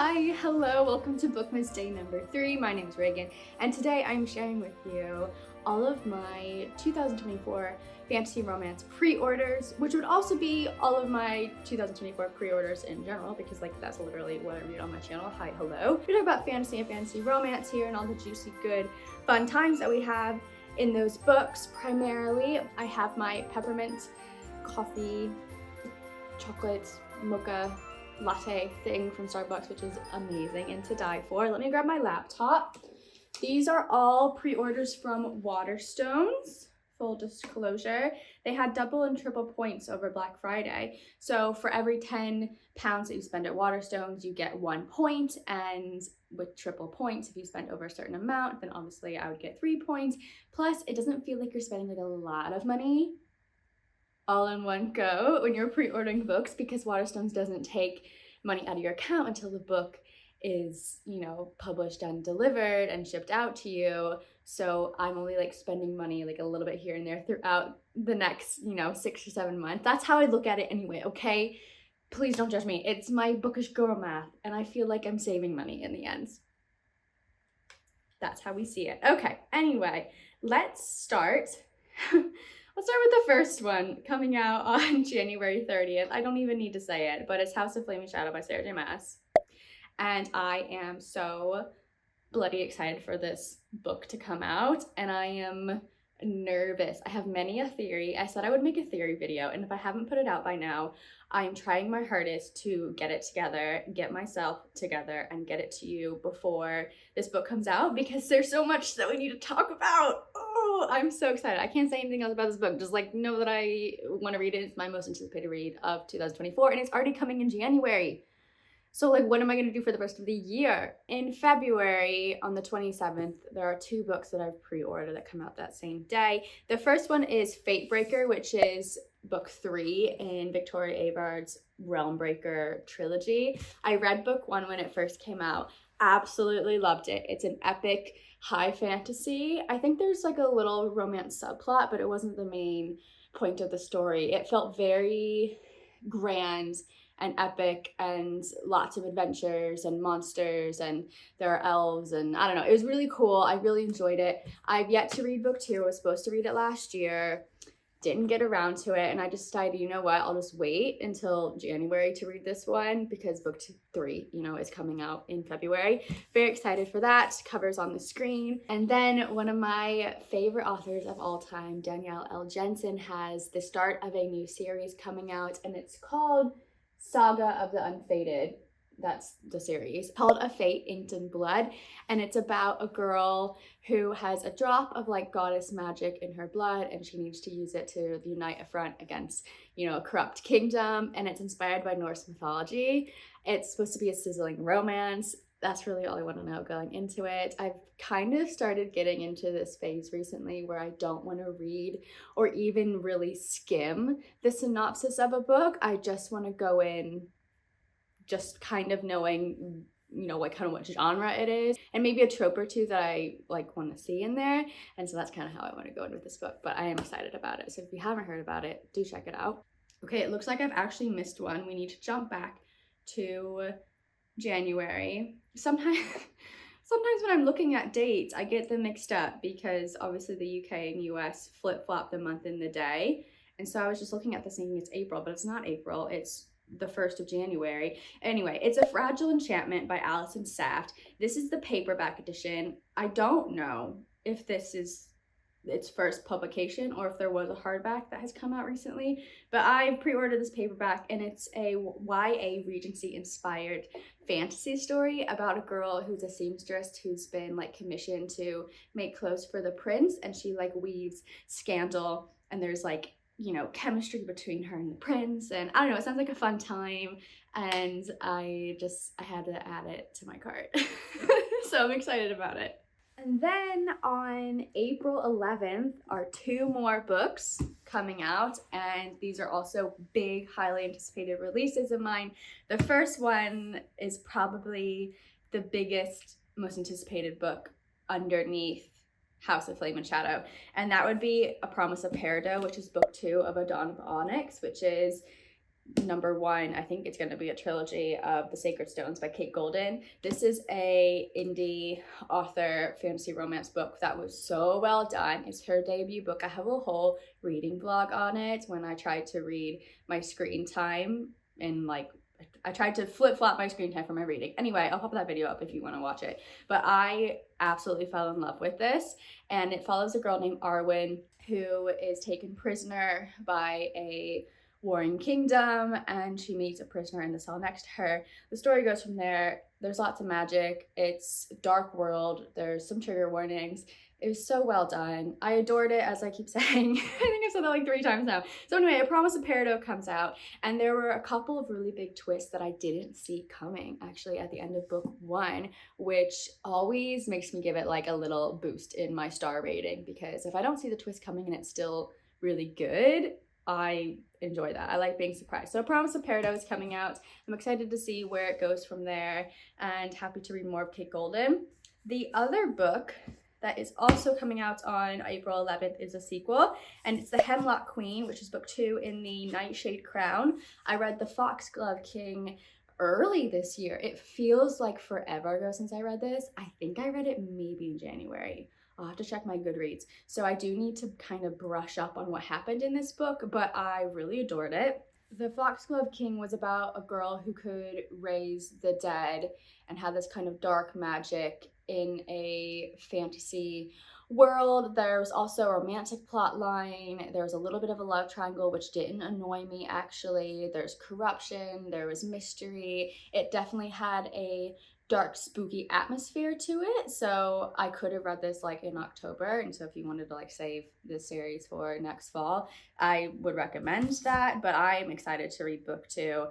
Hi, hello, welcome to Bookmas day number 3. My name is Ragan, and today I'm sharing with you all of my 2024 fantasy romance pre-orders, which would also be all of my 2024 pre-orders in general, because that's literally what I read on my channel. Hi, hello. We talk about fantasy and fantasy romance here and all the juicy, good, fun times that we have in those books. Primarily, I have my peppermint coffee, chocolate, mocha, latte thing from Starbucks, which is amazing and to die for. Let me grab my laptop. These are all pre-orders from Waterstones. Full disclosure, they had double and triple points over Black Friday. So for every 10 pounds that you spend at Waterstones, you get 1 point, and with triple points, if you spend over a certain amount, then obviously I would get 3 points. Plus, it doesn't feel like you're spending like a lot of money all in one go when you're pre-ordering books, because Waterstones doesn't take money out of your account until the book is, published and delivered and shipped out to you. So I'm only spending money a little bit here and there throughout the next, 6 or 7 months. That's how I look at it anyway, okay? Please don't judge me. It's my bookish girl math, and I feel like I'm saving money in the end. That's how we see it. Okay, anyway, let's start. Let's start with the first one, coming out on January 30th. I don't even need to say it, but it's House of Flame and Shadow by Sarah J. Maas. And I am so bloody excited for this book to come out, and I am nervous. I have many a theory. I said I would make a theory video, and if I haven't put it out by now, I'm trying my hardest to get it together, get myself together, and get it to you before this book comes out, because there's so much that we need to talk about. Oh, I'm so excited. I can't say anything else about this book. Just know that I want to read it. It's my most anticipated read of 2024, and it's already coming in January. So what am I going to do for the rest of the year? In February, on the 27th, there are 2 books that I've pre-ordered that come out that same day. The first one is Fatebreaker, which is book 3 in Victoria Avard's Realmbreaker trilogy. I read book 1 when it first came out. Absolutely loved it. It's an epic high fantasy. I think there's a little romance subplot, but it wasn't the main point of the story. It felt very grand and epic, and lots of adventures and monsters, and there are elves, and I don't know. It was really cool. I really enjoyed it. I've yet to read book 2. I was supposed to read it last year. Didn't get around to it, and I just decided, you know what, I'll just wait until January to read this one, because book 3, is coming out in February. Very excited for that. Covers on the screen. And then one of my favorite authors of all time, Danielle L. Jensen, has the start of a new series coming out, and it's called Saga of the Unfated. That's the series, called A Fate Inked in Blood, and it's about a girl who has a drop of goddess magic in her blood, and she needs to use it to unite a front against, a corrupt kingdom, and it's inspired by Norse mythology. It's supposed to be a sizzling romance. That's really all I want to know going into it. I've kind of started getting into this phase recently where I don't want to read or even really skim the synopsis of a book. I just want to go in just kind of knowing, what genre it is, and maybe a trope or 2 that I want to see in there. And so that's kind of how I want to go in with this book, but I am excited about it. So if you haven't heard about it, do check it out. Okay, it looks like I've actually missed one. We need to jump back to January. Sometimes when I'm looking at dates, I get them mixed up, because obviously the UK and US flip-flop the month and the day. And so I was just looking at this thinking it's April, but it's not April. It's the 1st of January. Anyway, it's A Fragile Enchantment by Alison Saft. This is the paperback edition. I don't know if this is its first publication or if there was a hardback that has come out recently, but I pre-ordered this paperback, and it's a YA Regency inspired fantasy story about a girl who's a seamstress who's been commissioned to make clothes for the prince, and she weaves scandal, and there's chemistry between her and the prince, and I don't know, it sounds like a fun time, and I had to add it to my cart. So I'm excited about it. And then on April 11th are 2 more books coming out, and these are also big, highly anticipated releases of mine. The first one is probably the biggest, most anticipated book underneath House of Flame and Shadow, and that would be A Promise of Peridot, which is book 2 of A Dawn of Onyx, which is number one, I think it's going to be a trilogy of The Sacred Stones by Kate Golden. This is a indie author fantasy romance book that was so well done. It's her debut book. I have a whole reading vlog on it when I tried to read my screen time, and like I tried to flip-flop my screen time for my reading. Anyway, I'll pop that video up if you want to watch it. But I absolutely fell in love with this, and it follows a girl named Arwen who is taken prisoner by a warring kingdom, and she meets a prisoner in the cell next to her. The story goes from there. There's lots of magic. It's a dark world. There's some trigger warnings. It was so well done. I adored it, as I keep saying. I think I've said that like 3 times now. So anyway, A Promise of Peridot comes out, and there were a couple of really big twists that I didn't see coming, actually, at the end of book 1, which always makes me give it like a little boost in my star rating, because if I don't see the twist coming and it's still really good, I enjoy that. I like being surprised. So A Promise of Peridot is coming out. I'm excited to see where it goes from there, and happy to read more of Kate Golden. The other book that is also coming out on April 11th is a sequel, and it's The Hemlock Queen, which is book 2 in the Nightshade Crown. I read The Foxglove King early this year. It feels like forever ago since I read this. I think I read it maybe in January. I'll have to check my Goodreads. So I do need to kind of brush up on what happened in this book, but I really adored it. The Foxglove King was about a girl who could raise the dead and had this kind of dark magic in a fantasy world. There was also a romantic plot line. There was a little bit of a love triangle, which didn't annoy me, actually. There's corruption. There was mystery. It definitely had a dark, spooky atmosphere to it, so I could have read this like in October, and so if you wanted to like save this series for next fall, I would recommend that. But I'm excited to read book 2,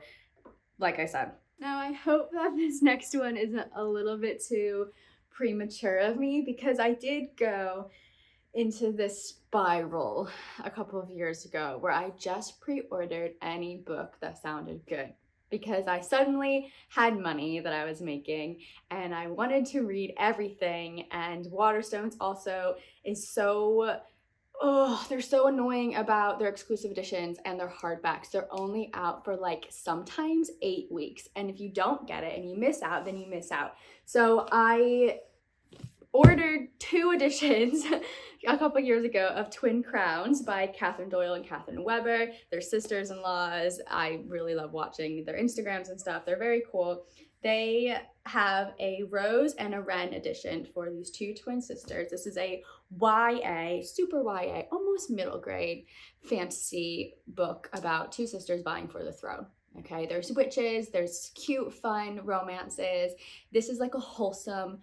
like I said. Now I hope that this next one isn't a little bit too premature of me, because I did go into this spiral a couple of years ago where I just pre-ordered any book that sounded good, because I suddenly had money that I was making and I wanted to read everything. And Waterstones also is so, they're so annoying about their exclusive editions and their hardbacks. They're only out for like sometimes 8 weeks. And if you don't get it and you miss out, then you miss out. So I ordered 2 editions a couple years ago of Twin Crowns by Catherine Doyle and Catherine Weber. They're sisters-in-laws. I really love watching their Instagrams and stuff. They're very cool. They have a Rose and a Wren edition for these 2 twin sisters. This is a YA, super YA, almost middle grade fantasy book about 2 sisters vying for the throne. Okay, there's witches, there's cute, fun romances. This is like a wholesome,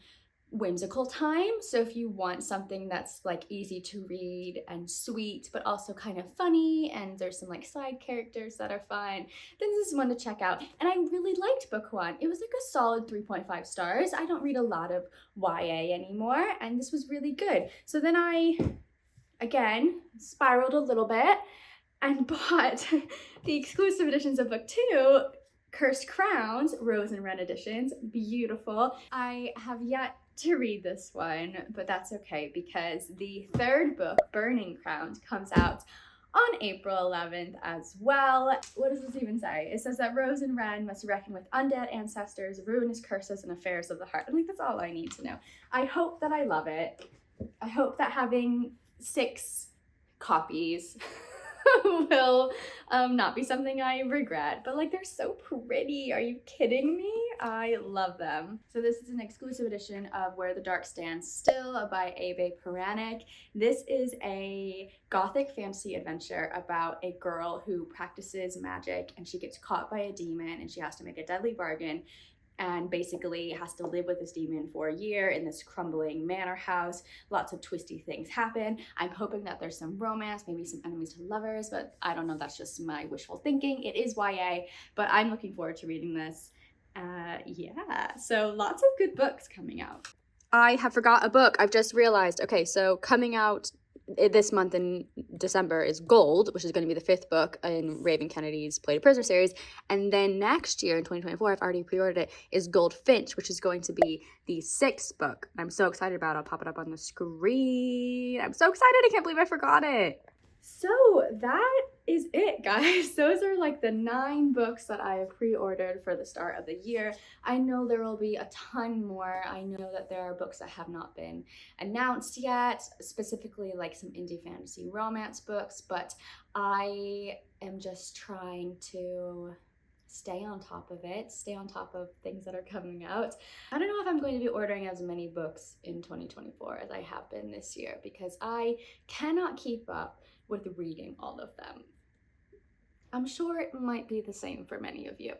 whimsical time. So if you want something that's like easy to read and sweet, but also kind of funny, and there's some like side characters that are fun, then this is one to check out. And I really liked book 1. It was like a solid 3.5 stars. I don't read a lot of YA anymore, and this was really good. So then I, again, spiraled a little bit and bought the exclusive editions of book 2, Cursed Crowns, Rose and Wren editions. Beautiful. I have yet to read this one, but that's okay, because the 3rd book, Burning Crowns, comes out on April 11th as well. What does this even say? It says that Rose and Wren must reckon with undead ancestors, ruinous curses, and affairs of the heart. I'm like, that's all I need to know. I hope that I love it. I hope that having 6 copies will not be something I regret, but like, they're so pretty. Are you kidding me? I love them. So this is an exclusive edition of Where the Dark Stands Still by Abe Puranik. This is a gothic fantasy adventure about a girl who practices magic, and she gets caught by a demon and she has to make a deadly bargain, and basically has to live with this demon for a year in this crumbling manor house. Lots of twisty things happen. I'm hoping that there's some romance, maybe some enemies to lovers, but I don't know, that's just my wishful thinking. It is YA, but I'm looking forward to reading this. Yeah, so lots of good books coming out. I have forgot a book. I've just realized. Okay, so coming out this month in December is Gold, which is going to be the 5th book in Raven Kennedy's Play to Prisoner series. And then next year in 2024, I've already pre-ordered it, is Goldfinch, which is going to be the 6th book. I'm so excited about it. I'll pop it up on the screen. I'm so excited. I can't believe I forgot it. So that is it, guys. Those are like the 9 books that I have pre-ordered for the start of the year. I know there will be a ton more. I know that there are books that have not been announced yet, specifically like some indie fantasy romance books, but I am just trying to stay on top of it, stay on top of things that are coming out. I don't know if I'm going to be ordering as many books in 2024 as I have been this year, because I cannot keep up with reading all of them. I'm sure it might be the same for many of you.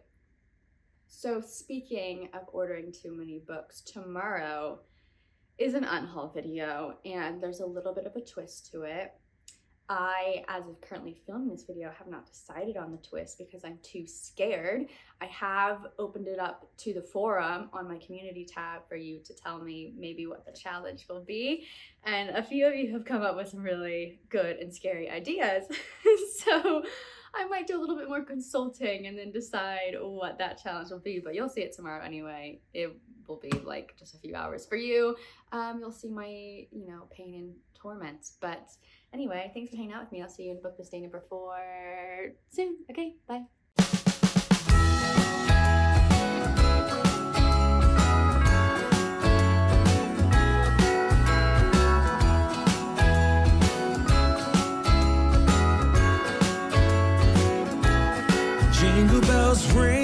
So speaking of ordering too many books, tomorrow is an unhaul video, and there's a little bit of a twist to it. I, as of currently filming this video, have not decided on the twist because I'm too scared. I have opened it up to the forum on my community tab for you to tell me maybe what the challenge will be. And a few of you have come up with some really good and scary ideas. So I might do a little bit more consulting and then decide what that challenge will be, but you'll see it tomorrow anyway. It will be like just a few hours for you. You'll see my, pain and torment. But anyway, thanks for hanging out with me. I'll see you in book this day number 4 soon. Okay, bye. Jingle bells ring.